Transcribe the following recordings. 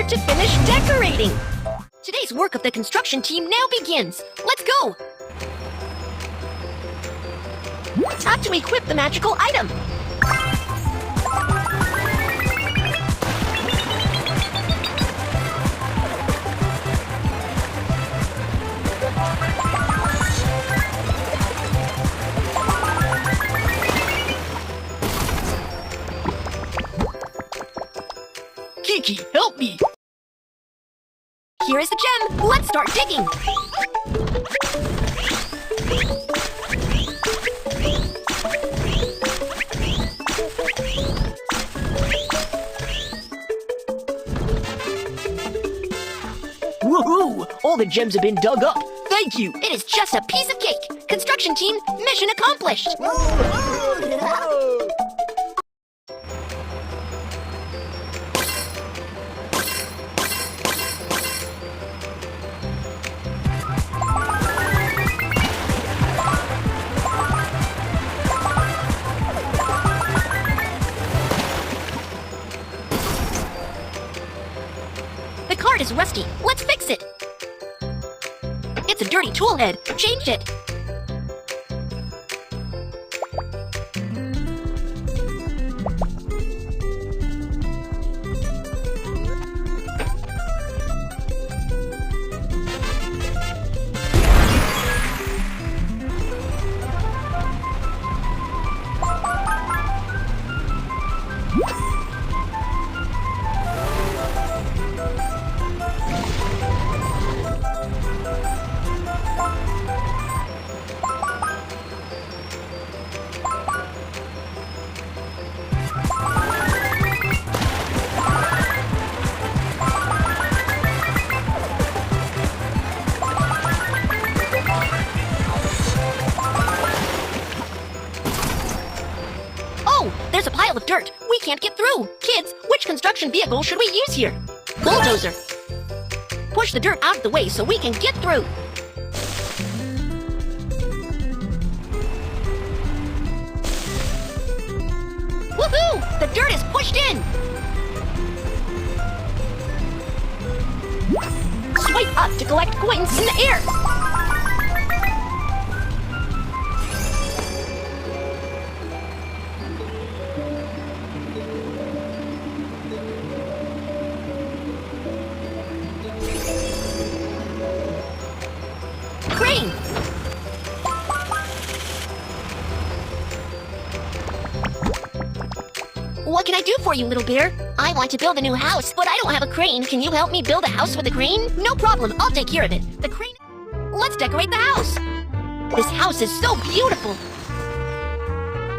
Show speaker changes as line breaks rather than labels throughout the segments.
together to finish decorating. Today's work of the construction team now begins. Let's go! Time to equip the magical item.
Kiki, help me!
Here is the gem. Let's start digging.
Woohoo! All the gems have been dug up. Thank you.
It is just a piece of cake. Construction team, mission accomplished. The card is rusty. Let's fix it. It's a dirty tool head. Change it. There's a pile of dirt. We can't get through. Kids, which construction vehicle should we use here? Bulldozer. Push the dirt out of the way so we can get through. Woohoo! The dirt is pushed in. Swipe up to collect coins in the air. Crane! What can I do for you, little bear? I want to build a new house, but I don't have a crane. Can you help me build a house with a crane? No problem, I'll take care of it. The crane... Let's decorate the house. This house is so beautiful.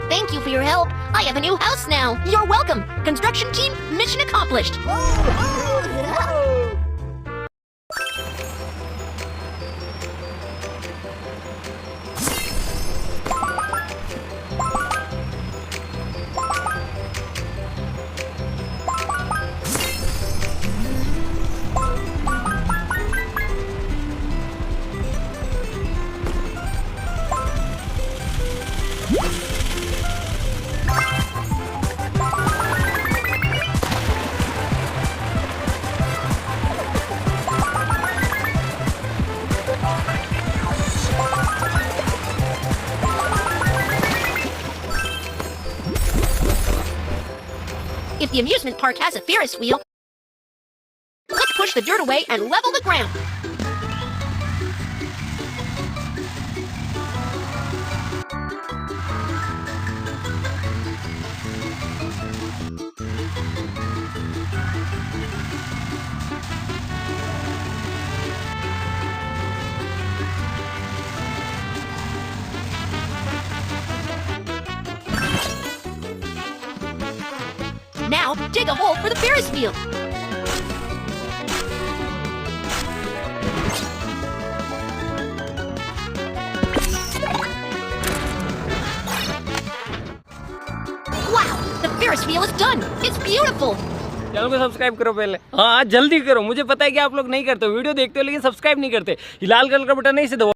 Thank you for your help. I have a new house now. You're welcome. Construction team, mission accomplished. If the amusement park has a Ferris wheel, let's push the dirt away and level the ground. Now, dig a hole for the Ferris wheel. Wow, the Ferris wheel is done. It's beautiful.
Channel को subscribe करो पहले। हाँ जल्दी करो, मुझे पता है कि आप लोग नहीं करते, वीडियो देखते हो लेकिन सब्सक्राइब नहीं करते। लाल कलर का बटन नहीं से दबाओ।